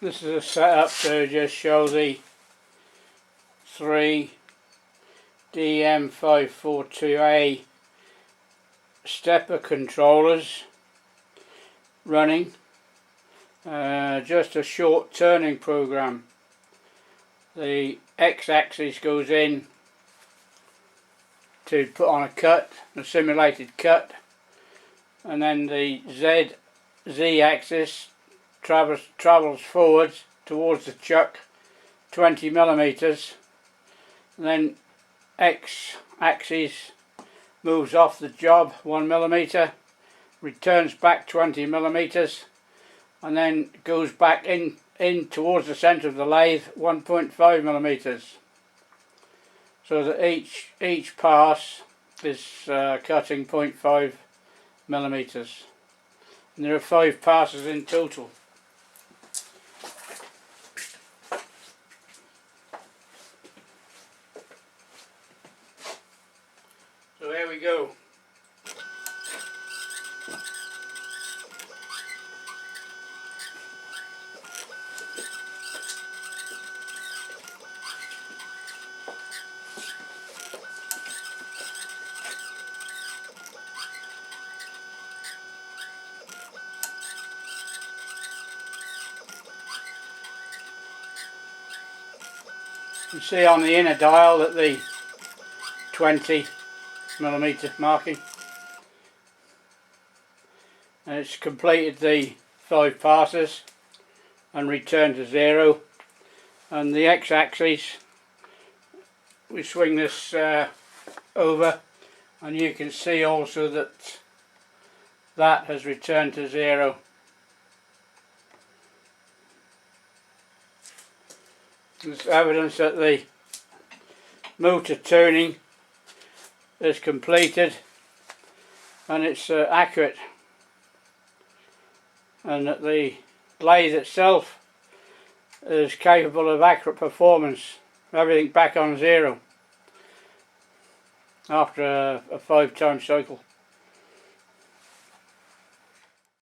This is a setup to just show the 3 DM542A stepper controllers running. Just a short turning program. The x-axis goes in to put on a cut, a simulated cut, and then the z-axis travels forwards towards the chuck 20 millimeters, and then x-axis moves off the job 1 millimeter, returns back 20 millimeters, and then goes back in towards the center of the lathe 1.5 millimeters, so that each pass is cutting 0.5 millimeters, and there are 5 passes in total. So there we go. You can see on the inner dial that the 20 millimeter marking, and it's completed the 5 passes and returned to 0. And the x-axis, we swing this over, and you can see also that has returned to 0. There's evidence that the motor tuning is completed and it's accurate, and that the lathe itself is capable of accurate performance, everything back on 0 after a 5-time cycle.